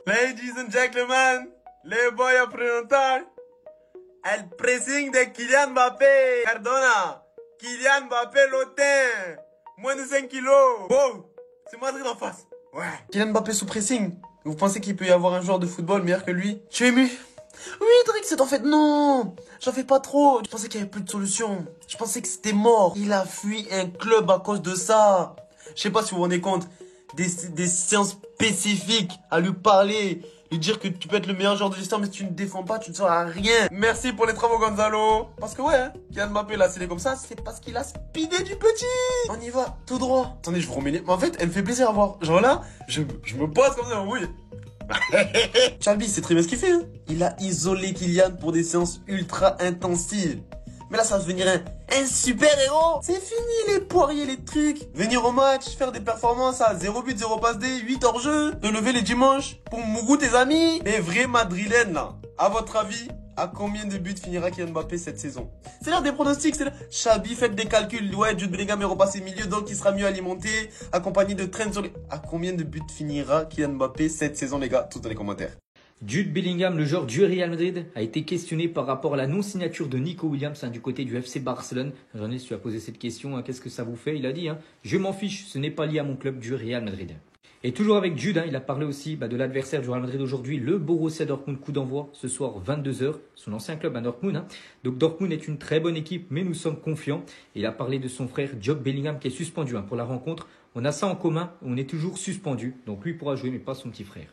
Ladies and gentlemen, les boys à présenter, el pressing de Kylian Mbappé. Cardona, Kylian Mbappé l'autin, moins de 5 kilos. Wow, c'est Madrid en face. Ouais. Kylian Mbappé sous pressing. Vous pensez qu'il peut y avoir un joueur de football meilleur que lui? Tu es ému? Oui, Drake, c'est en fait non. J'en fais pas trop. Je pensais qu'il y avait plus de solution. Je pensais que c'était mort. Il a fui un club à cause de ça. Je sais pas si vous vous rendez compte. Des séances spécifiques à lui parler, lui dire que tu peux être le meilleur joueur de l'histoire, mais si tu ne défends pas, tu ne seras rien. Merci pour les travaux, Gonzalo. Parce que ouais, hein, Kylian Mbappé là, c'est comme ça, c'est parce qu'il a speedé du petit. On y va, tout droit. Attendez, je vous remets. Mais en fait, elle me fait plaisir à voir. Genre là, je me pose comme ça, oui. Charlie, c'est très bien ce qu'il fait. Hein. Il a isolé Kylian pour des séances ultra intensives. Mais là, ça va devenir un super héros. C'est fini les poiriers, les trucs. Venir au match, faire des performances à 0 but, 0 passe D, 8 hors jeu. Te lever les dimanches pour Mougou tes amis. Les vrais madrilènes là. À votre avis, à combien de buts finira Kylian Mbappé cette saison? C'est l'heure des pronostics, c'est l'heure. Chabi, faites des calculs. Ouais, Jude Bellingham est repassé milieu, donc il sera mieux alimenté. Accompagné de Trent sur les... À combien de buts finira Kylian Mbappé cette saison, les gars? Tout dans les commentaires. Jude Bellingham, le joueur du Real Madrid, a été questionné par rapport à la non-signature de Nico Williams du côté du FC Barcelone. J'en ai su à poser cette question, qu'est-ce que ça vous fait? Il a dit, je m'en fiche, ce n'est pas lié à mon club du Real Madrid. Et toujours avec Jude, il a parlé aussi de l'adversaire du Real Madrid aujourd'hui, le Borussia Dortmund, coup d'envoi ce soir 22 h, son ancien club à Dortmund. Donc Dortmund est une très bonne équipe, mais nous sommes confiants. Il a parlé de son frère Jude Bellingham qui est suspendu pour la rencontre. On a ça en commun, on est toujours suspendu, donc lui pourra jouer mais pas son petit frère.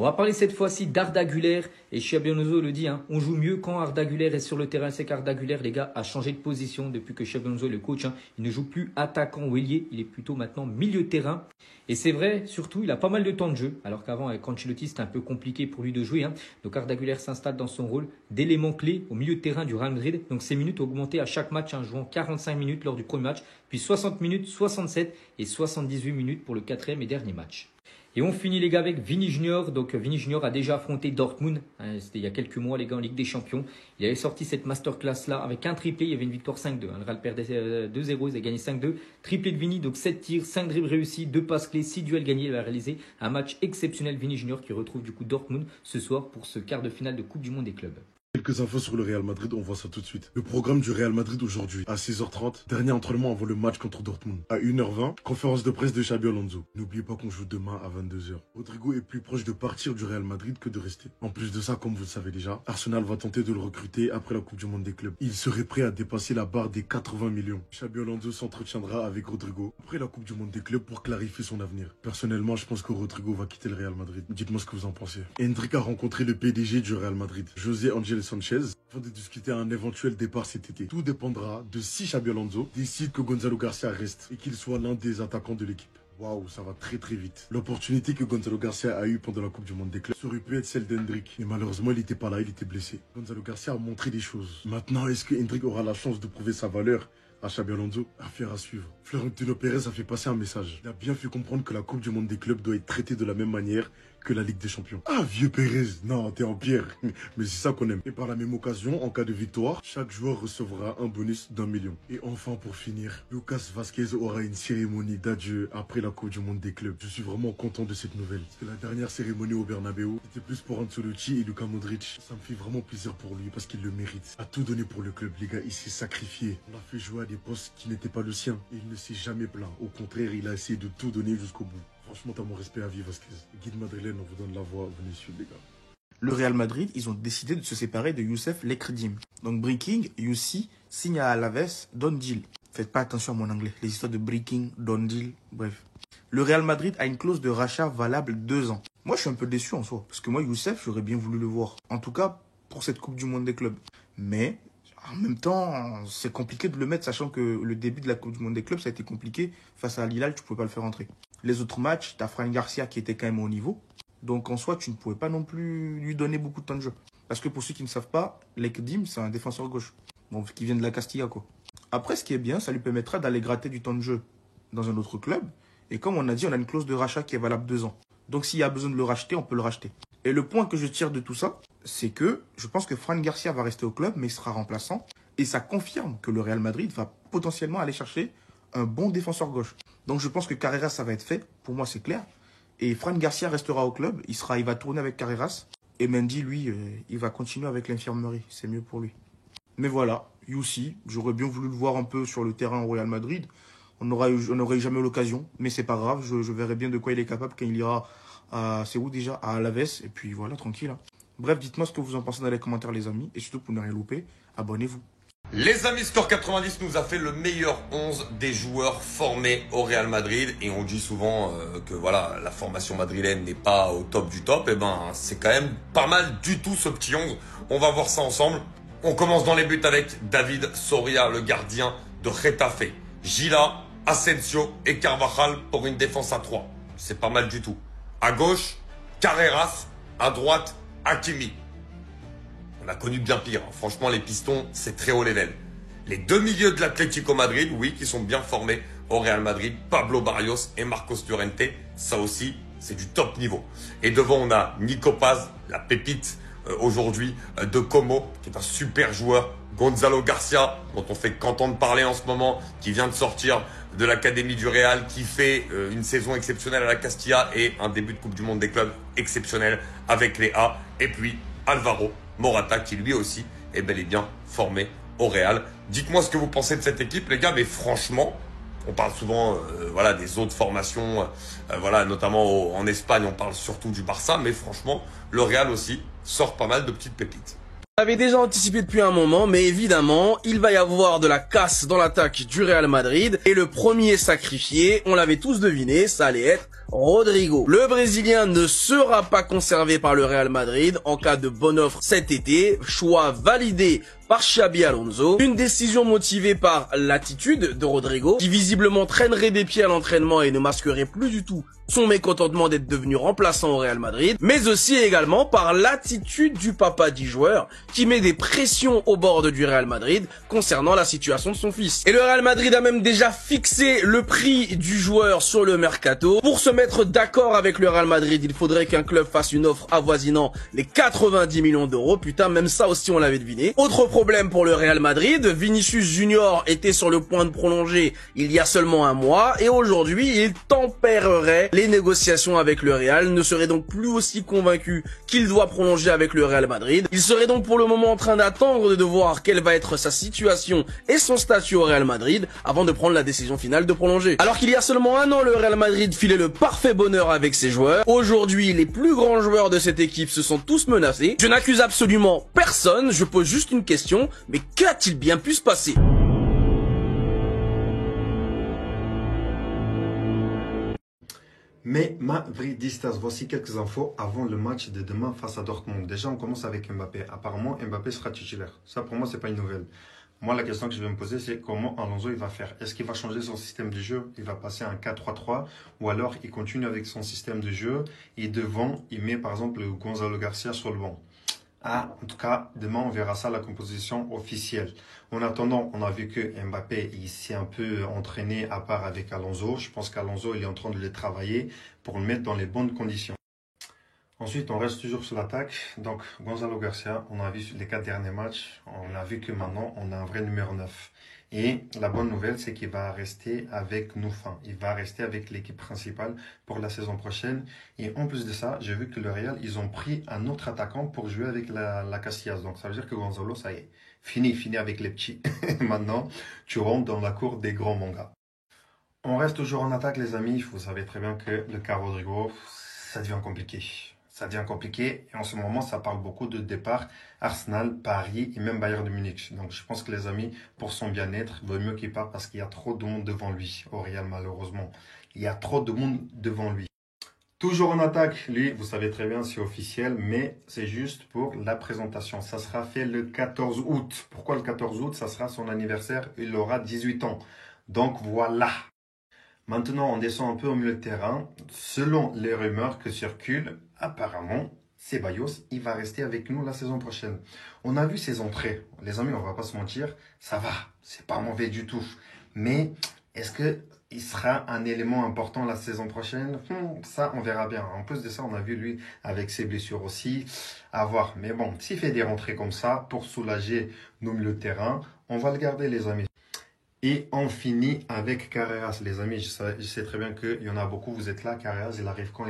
On va parler cette fois-ci d'Arda Güler et Xabi Alonso le dit, on joue mieux quand Arda Güler est sur le terrain. C'est qu'Arda Güler, les gars, a changé de position depuis que Xabi Alonso est le coach. Il ne joue plus attaquant ou ailier, il est plutôt maintenant milieu de terrain. Et c'est vrai, surtout, il a pas mal de temps de jeu. Alors qu'avant, avec Ancelotti, c'était un peu compliqué pour lui de jouer. Donc Arda Güler s'installe dans son rôle d'élément clé au milieu de terrain du Real Madrid. Donc ses minutes ont augmenté à chaque match, jouant 45 minutes lors du premier match, puis 60 minutes, 67 et 78 minutes pour le quatrième et dernier match. Et on finit les gars avec Vini Junior. Donc Vini Junior a déjà affronté Dortmund. C'était il y a quelques mois les gars en Ligue des Champions. Il avait sorti cette masterclass là avec un triplé. Il y avait une victoire 5-2. Le Real perdait 2-0. Ils avaient gagné 5-2. Triplé de Vini. Donc 7 tirs, 5 dribbles réussis, 2 passes clés, 6 duels gagnés. Il a réalisé un match exceptionnel. Vini Junior qui retrouve du coup Dortmund ce soir pour ce quart de finale de Coupe du Monde des clubs. Quelques infos sur le Real Madrid, on voit ça tout de suite. Le programme du Real Madrid aujourd'hui, à 6 h 30, dernier entraînement avant le match contre Dortmund. À 1 h 20, conférence de presse de Xabi Alonso. N'oubliez pas qu'on joue demain à 22 h. Rodrigo est plus proche de partir du Real Madrid que de rester. En plus de ça, comme vous le savez déjà, Arsenal va tenter de le recruter après la Coupe du Monde des clubs. Il serait prêt à dépasser la barre des 80 millions. Xabi Alonso s'entretiendra avec Rodrigo après la Coupe du Monde des clubs pour clarifier son avenir. Personnellement, je pense que Rodrigo va quitter le Real Madrid. Dites-moi ce que vous en pensez. Endrick a rencontré le PDG du Real Madrid, José Ángel Sánchez, afin de discuter un éventuel départ cet été. Tout dépendra de si Xabi Alonso décide que Gonzalo Garcia reste et qu'il soit l'un des attaquants de l'équipe. Waouh, ça va très très vite. L'opportunité que Gonzalo Garcia a eue pendant la Coupe du Monde des clubs aurait pu être celle d'Endrick. Mais malheureusement, il n'était pas là, il était blessé. Gonzalo Garcia a montré des choses. Maintenant, est-ce que Endrick aura la chance de prouver sa valeur à Xabi Alonso? Affaire à suivre. Florentino Pérez a fait passer un message. Il a bien fait comprendre que la Coupe du Monde des clubs doit être traitée de la même manière que la Ligue des Champions. Ah, vieux Pérez, non, t'es en pierre. Mais c'est ça qu'on aime. Et par la même occasion, en cas de victoire, chaque joueur recevra un bonus d'1 million. Et enfin, pour finir, Lucas Vázquez aura une cérémonie d'adieu après la Coupe du Monde des clubs. Je suis vraiment content de cette nouvelle. Parce que la dernière cérémonie au Bernabéu, c'était plus pour Ancelotti et Luka Modric. Ça me fait vraiment plaisir pour lui parce qu'il le mérite. A tout donné pour le club, les gars, il s'est sacrifié. On l'a fait jouer à des postes qui n'étaient pas le sien. Et il ne s'est jamais plaint. Au contraire, il a essayé de tout donner jusqu'au bout. Franchement, t'as mon respect à vie, Vasquez. Guide madrilène, on vous donne la voix. Venez suivre, les gars. Le Real Madrid, ils ont décidé de se séparer de Youssef Lekredim. Donc, breaking, Youssi signe à Alaves, done deal. Faites pas attention à mon anglais. Les histoires de breaking, done deal, bref. Le Real Madrid a une clause de rachat valable 2 ans. Moi, je suis un peu déçu en soi. Parce que moi, Youssef, j'aurais bien voulu le voir. En tout cas, pour cette Coupe du Monde des clubs. Mais, en même temps, c'est compliqué de le mettre, sachant que le début de la Coupe du Monde des clubs, ça a été compliqué. Face à Al-Hilal, tu ne pouvais pas le faire entrer. Les autres matchs, tu as Fran Garcia qui était quand même au niveau. Donc en soi, tu ne pouvais pas non plus lui donner beaucoup de temps de jeu. Parce que pour ceux qui ne savent pas, Lekdim, c'est un défenseur gauche. Donc qui vient de la Castilla, quoi. Après, ce qui est bien, ça lui permettra d'aller gratter du temps de jeu dans un autre club. Et comme on a dit, on a une clause de rachat qui est valable 2 ans. Donc s'il y a besoin de le racheter, on peut le racheter. Et le point que je tire de tout ça, c'est que je pense que Fran Garcia va rester au club, mais il sera remplaçant. Et ça confirme que le Real Madrid va potentiellement aller chercher un bon défenseur gauche. Donc je pense que Carrera, ça va être fait. Pour moi, c'est clair. Et Fran Garcia restera au club. Il va tourner avec Carreras. Et Mendy, lui, il va continuer avec l'infirmerie. C'est mieux pour lui. Mais voilà, Youssi, j'aurais bien voulu le voir un peu sur le terrain au Real Madrid. On n'aurait jamais eu l'occasion. Mais c'est pas grave, je verrai bien de quoi il est capable quand il ira à... C'est où déjà? À Alaves. Et puis voilà, tranquille. Hein. Bref, dites-moi ce que vous en pensez dans les commentaires, les amis. Et surtout, pour ne rien louper, abonnez-vous. Les amis, Score 90 nous a fait le meilleur 11 des joueurs formés au Real Madrid. Et on dit souvent que voilà, la formation madrilène n'est pas au top du top. Et ben, c'est quand même pas mal du tout ce petit 11. On va voir ça ensemble. On commence dans les buts avec David Soria, le gardien de Getafe. Gila, Asensio et Carvajal pour une défense à 3. C'est pas mal du tout. À gauche, Carreras. À droite, Hakimi. On a connu bien pire. Franchement, les pistons, c'est très haut level. Les deux milieux de l'Atlético Madrid, oui, qui sont bien formés au Real Madrid. Pablo Barrios et Marcos Llorente. Ça aussi, c'est du top niveau. Et devant, on a Nico Paz, la pépite aujourd'hui de Como, qui est un super joueur. Gonzalo Garcia, dont on fait qu'entendre parler en ce moment, qui vient de sortir de l'académie du Real, qui fait une saison exceptionnelle à la Castilla et un début de Coupe du Monde des clubs exceptionnel avec les A. Et puis Alvaro Morata, qui lui aussi est bel et bien formé au Real. Dites-moi ce que vous pensez de cette équipe, les gars, mais franchement, on parle souvent voilà, des autres formations, voilà, notamment en Espagne, on parle surtout du Barça, mais franchement, le Real aussi sort pas mal de petites pépites. On avait déjà anticipé depuis un moment, mais évidemment, il va y avoir de la casse dans l'attaque du Real Madrid. Et le premier sacrifié, on l'avait tous deviné, ça allait être Rodrigo. Le Brésilien ne sera pas conservé par le Real Madrid en cas de bonne offre cet été. Choix validé par Xabi Alonso. Une décision motivée par l'attitude de Rodrigo, qui visiblement traînerait des pieds à l'entraînement et ne masquerait plus du tout son mécontentement d'être devenu remplaçant au Real Madrid, mais aussi également par l'attitude du papa du joueur, qui met des pressions au bord du Real Madrid concernant la situation de son fils. Et le Real Madrid a même déjà fixé le prix du joueur sur le mercato. Pour se mettre d'accord avec le Real Madrid, il faudrait qu'un club fasse une offre avoisinant les 90 millions d'euros. Putain, même ça aussi on l'avait deviné. Autre problème pour le Real Madrid, Vinicius Junior était sur le point de prolonger il y a seulement un mois, et aujourd'hui il tempérerait les négociations avec le Real, ne serait donc plus aussi convaincu qu'il doit prolonger avec le Real Madrid. Il serait donc pour le moment en train d'attendre de voir quelle va être sa situation et son statut au Real Madrid avant de prendre la décision finale de prolonger. Alors qu'il y a seulement un an, le Real Madrid filait le parfait bonheur avec ses joueurs. Aujourd'hui, les plus grands joueurs de cette équipe se sont tous menacés. Je n'accuse absolument personne, je pose juste une question, mais qu'a-t-il bien pu se passer ? Mais Madridistas, voici quelques infos avant le match de demain face à Dortmund. Déjà, on commence avec Mbappé. Apparemment, Mbappé sera titulaire. Ça, pour moi, c'est pas une nouvelle. Moi, la question que je vais me poser, c'est comment Alonso il va faire. Est-ce qu'il va changer son système de jeu? Il va passer à un 4-3-3 ou alors il continue avec son système de jeu et devant, il met par exemple Gonzalo Garcia sur le banc. Ah, en tout cas, demain, on verra ça, la composition officielle. En attendant, on a vu que Mbappé, il s'est un peu entraîné à part avec Alonso. Je pense qu'Alonso, il est en train de le travailler pour le mettre dans les bonnes conditions. Ensuite, on reste toujours sur l'attaque. Donc, Gonzalo Garcia, on a vu les 4 derniers matchs. On a vu que maintenant, on a un vrai numéro 9. Et la bonne nouvelle, c'est qu'il va rester avec nous. Il va rester avec l'équipe principale pour la saison prochaine. Et en plus de ça, j'ai vu que le Real, ils ont pris un autre attaquant pour jouer avec la Casillas. Donc, ça veut dire que Gonzalo, ça y est, fini avec les petits. Maintenant, tu rentres dans la cour des grands mangas. On reste toujours en attaque, les amis. Vous savez très bien que le cas Rodrigo, ça devient compliqué. Ça devient compliqué et en ce moment, ça parle beaucoup de départ Arsenal, Paris et même Bayern de Munich. Donc, je pense que les amis, pour son bien-être, il vaut mieux qu'il parte parce qu'il y a trop de monde devant lui au Real, malheureusement. Il y a trop de monde devant lui. Toujours en attaque, lui, vous savez très bien, c'est officiel, mais c'est juste pour la présentation. Ça sera fait le 14 août. Pourquoi le 14 août? Ça sera son anniversaire, il aura 18 ans. Donc, voilà. Maintenant, on descend un peu au milieu de terrain. Selon les rumeurs que circulent, apparemment, Ceballos, il va rester avec nous la saison prochaine. On a vu ses entrées. Les amis, on va pas se mentir, ça va. C'est pas mauvais du tout. Mais est-ce qu'il sera un élément important la saison prochaine? Ça, on verra bien. En plus de ça, on a vu lui avec ses blessures aussi. À voir. Mais bon, s'il fait des rentrées comme ça pour soulager nos milieux de terrain, on va le garder, les amis. Et on finit avec Carreras, les amis. Je sais très bien qu'il y en a beaucoup, vous êtes là. Carreras, il arrive quand,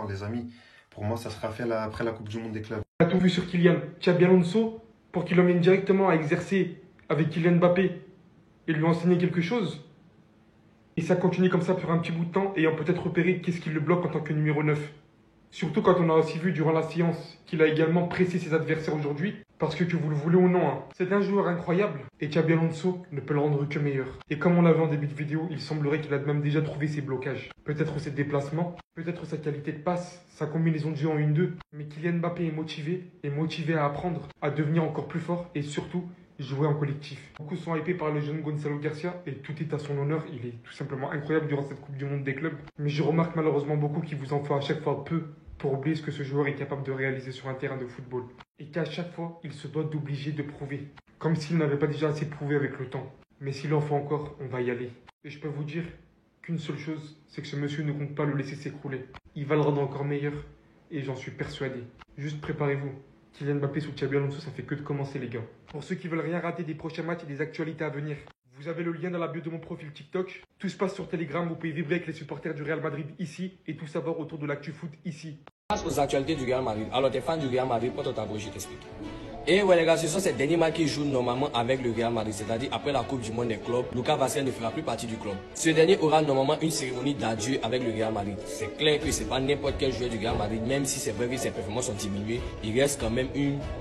les amis? Pour moi, ça sera fait après la Coupe du Monde des clubs. On a tout vu sur Kylian. Xabi Alonso, pour qu'il l'emmène directement à exercer avec Kylian Mbappé et lui enseigner quelque chose. Et ça continue comme ça pour un petit bout de temps, ayant peut-être repéré qu'est-ce qui le bloque en tant que numéro 9. Surtout quand on a aussi vu durant la séance qu'il a également pressé ses adversaires aujourd'hui. Parce que vous le voulez ou non, hein, c'est un joueur incroyable. Et Xabi Alonso ne peut le rendre que meilleur. Et comme on l'a vu en début de vidéo, il semblerait qu'il a même déjà trouvé ses blocages. Peut-être ses déplacements, peut-être sa qualité de passe, sa combinaison de jeu en 1-2. Mais Kylian Mbappé est motivé à apprendre, à devenir encore plus fort et surtout jouer en collectif. Beaucoup sont hypés par le jeune Gonzalo Garcia et tout est à son honneur. Il est tout simplement incroyable durant cette Coupe du Monde des clubs. Mais je remarque malheureusement beaucoup qu'il vous en faut à chaque fois peu pour oublier ce que ce joueur est capable de réaliser sur un terrain de football. Et qu'à chaque fois, il se doit d'obliger de prouver. Comme s'il n'avait pas déjà assez prouvé avec le temps. Mais s'il en faut encore, on va y aller. Et je peux vous dire qu'une seule chose, c'est que ce monsieur ne compte pas le laisser s'écrouler. Il va le rendre encore meilleur et j'en suis persuadé. Juste préparez-vous. Kylian Mbappé sous Xabi Alonso, ça fait que de commencer les gars. Pour ceux qui veulent rien rater des prochains matchs et des actualités à venir, vous avez le lien dans la bio de mon profil TikTok. Tout se passe sur Telegram, vous pouvez vibrer avec les supporters du Real Madrid ici et tout savoir autour de l'actu foot ici. Face aux actualités du Real Madrid. Alors, t'es fan du Real Madrid, pour ta je t'explique. Et ouais les gars, ce sont ces derniers matchs qui jouent normalement avec le Real Madrid, c'est-à-dire après la Coupe du Monde des clubs, Lucas Vazquez ne fera plus partie du club. Ce dernier aura normalement une cérémonie d'adieu avec le Real Madrid. C'est clair que c'est pas n'importe quel joueur du Real Madrid, même si c'est vrai que ses performances ont diminué, il reste quand même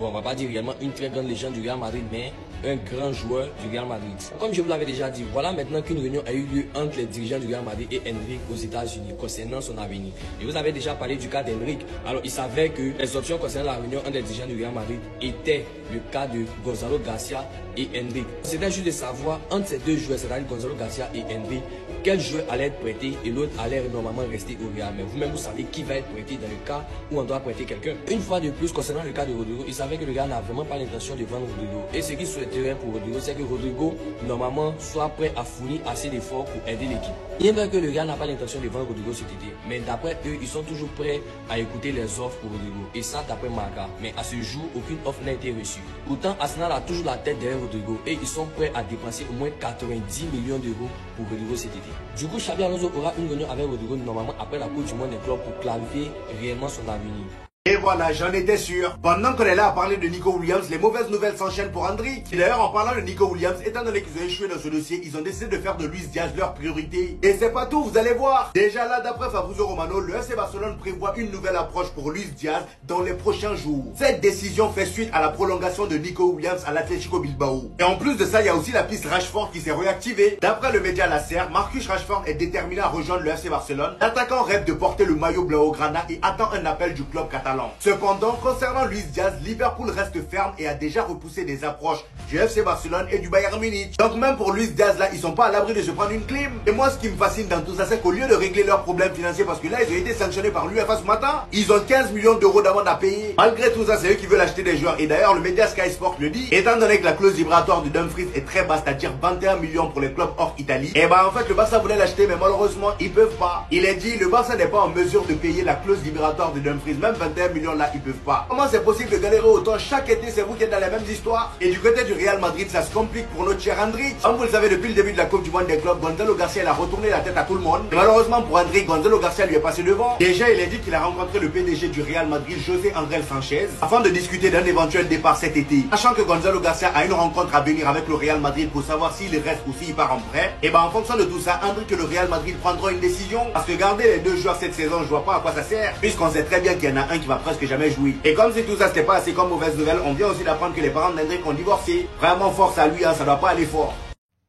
on va pas dire réellement une très grande légende du Real Madrid, mais un grand joueur du Real Madrid. Comme je vous l'avais déjà dit, voilà maintenant qu'une réunion a eu lieu entre les dirigeants du Real Madrid et Enrique aux États-Unis concernant son avenir. Et vous avez déjà parlé du cas d'Enrique. Alors il savait que les options concernant la réunion entre les dirigeants du Real Madrid étaient le cas de Gonzalo Garcia et Enrique. C'était juste de savoir entre ces deux joueurs, c'est-à-dire Gonzalo Garcia et Enrique, quel joueur allait être prêté et l'autre allait normalement rester au Real. Mais vous-même, vous savez qui va être prêté dans le cas où on doit prêter quelqu'un. Une fois de plus, concernant le cas de Rodrigo, il savait que le Real n'a vraiment pas l'intention de vendre Rodrigo. Et ce qu'il souhaiterait pour Rodrigo, c'est que Rodrigo, normalement, soit prêt à fournir assez d'efforts pour aider l'équipe. Il est vrai que le Real n'a pas l'intention de vendre Rodrigo cet été. Mais d'après eux, ils sont toujours prêts à écouter les offres pour Rodrigo. Et ça, d'après Marca. Mais à ce jour, aucune offre n'a été reçue. Pourtant, Arsenal a toujours la tête derrière Rodrigo et ils sont prêts à dépenser au moins 90 millions d'euros pour Rodrigo cet été. Du coup, Xabi Alonso aura une réunion avec Rodrigo normalement après la Coupe du Monde des clubs pour clarifier réellement son avenir. Et voilà, j'en étais sûr. Pendant qu'on est là à parler de Nico Williams, les mauvaises nouvelles s'enchaînent pour Endrick. Et d'ailleurs, en parlant de Nico Williams, étant donné qu'ils ont échoué dans ce dossier, ils ont décidé de faire de Luis Diaz leur priorité. Et c'est pas tout, vous allez voir. Déjà là, d'après Fabrizio Romano, le FC Barcelone prévoit une nouvelle approche pour Luis Diaz dans les prochains jours. Cette décision fait suite à la prolongation de Nico Williams à l'Atlético Bilbao. Et en plus de ça, il y a aussi la piste Rashford qui s'est réactivée. D'après le média Lasser, Marcus Rashford est déterminé à rejoindre le FC Barcelone. L'attaquant rêve de porter le maillot blaugrana et attend un appel du club catalan. Cependant, concernant Luis Diaz, Liverpool reste ferme et a déjà repoussé des approches du FC Barcelone et du Bayern Munich. Donc même pour Luis Diaz là, ils sont pas à l'abri de se prendre une clim. Et moi ce qui me fascine dans tout ça, c'est qu'au lieu de régler leurs problèmes financiers, parce que là ils ont été sanctionnés par l'UEFA ce matin, ils ont 15 millions d'euros d'amende à payer. Malgré tout ça, c'est eux qui veulent acheter des joueurs. Et d'ailleurs le média Sky Sport le dit, étant donné que la clause libératoire de Dumfries est très basse, c'est-à-dire 21 millions pour les clubs hors Italie, et bah en fait le Barça voulait l'acheter, mais malheureusement ils peuvent pas. Il est dit, le Barça n'est pas en mesure de payer la clause libératoire de Dumfries, même 21 millions là ils peuvent pas. Comment c'est possible de galérer autant chaque été? C'est vous qui êtes dans les mêmes histoires. Et du côté du Real Madrid, ça se complique pour notre cher Endrick. Comme vous le savez, depuis le début de la Coupe du Monde des clubs, Gonzalo Garcia il a retourné la tête à tout le monde. Et malheureusement pour Endrick, Gonzalo Garcia lui est passé devant. Déjà, il a dit qu'il a rencontré le PDG du Real Madrid, José Andrés Sanchez, afin de discuter d'un éventuel départ cet été. Sachant que Gonzalo Garcia a une rencontre à venir avec le Real Madrid pour savoir s'il reste ou s'il part en prêt. Et ben en fonction de tout ça, Endrick et le Real Madrid prendront une décision. Parce que garder les deux joueurs cette saison, je vois pas à quoi ça sert. Puisqu'on sait très bien qu'il y en a un qui va presque jamais jouer. Et comme si tout ça c'était pas assez comme mauvaise nouvelle, on vient aussi d'apprendre que les parents d'Endrick ont divorcé. Vraiment force à lui, hein, ça doit pas aller fort.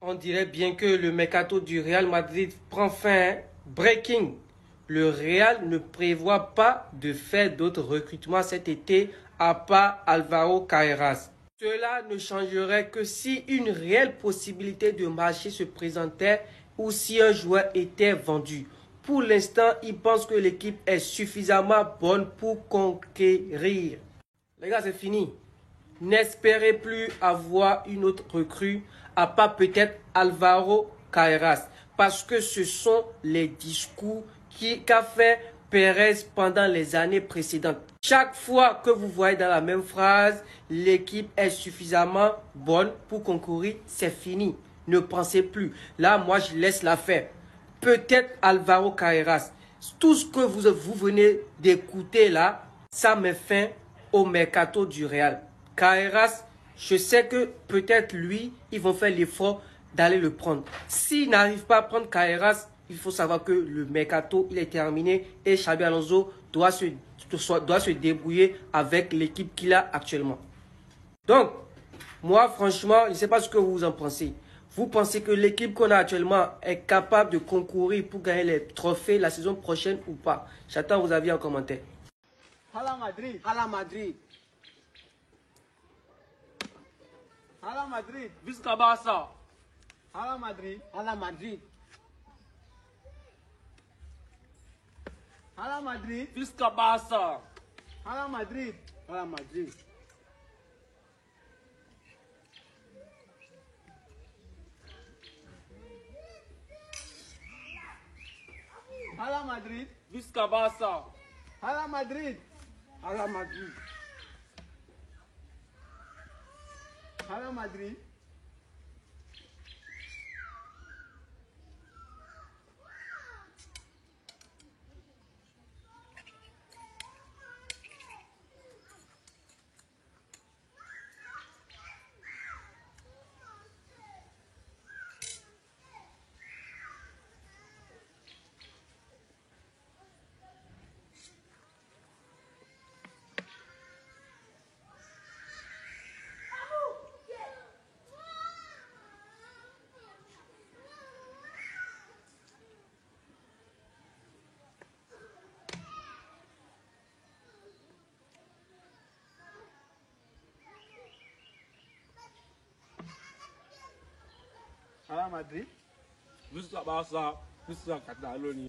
On dirait bien que le mercato du Real Madrid prend fin. Breaking. Le Real ne prévoit pas de faire d'autres recrutements cet été à part Alvaro Carreras. Cela ne changerait que si une réelle possibilité de marché se présentait ou si un joueur était vendu. Pour l'instant, il pense que l'équipe est suffisamment bonne pour conquérir. Les gars, c'est fini. N'espérez plus avoir une autre recrue, à part peut-être Alvaro Carreras. Parce que ce sont les discours qu'a fait Pérez pendant les années précédentes. Chaque fois que vous voyez dans la même phrase, l'équipe est suffisamment bonne pour concourir, c'est fini. Ne pensez plus. Là, moi, je laisse l'affaire. Peut-être Alvaro Carreras. Tout ce que vous venez d'écouter là, ça met fin au mercato du Real. Carreras, je sais que peut-être lui, ils vont faire l'effort d'aller le prendre. S'ils n'arrivent pas à prendre Carreras, il faut savoir que le mercato, il est terminé et Xabi Alonso doit se débrouiller avec l'équipe qu'il a actuellement. Donc, moi, franchement, je ne sais pas ce que vous en pensez. Vous pensez que l'équipe qu'on a actuellement est capable de concourir pour gagner les trophées la saison prochaine ou pas? J'attends vos avis en commentaire. Hala Madrid, Hala Madrid. Hala Madrid, Visca Barça. Hala Madrid, Hala Madrid. Hala Madrid, Visca Barça. Hala Madrid, Hala Madrid. Hala Madrid, Visca Barça. Hala Madrid, Hala Madrid. Hala Madrid. Hala Madrid. Visca Barça. Visca Catalonia.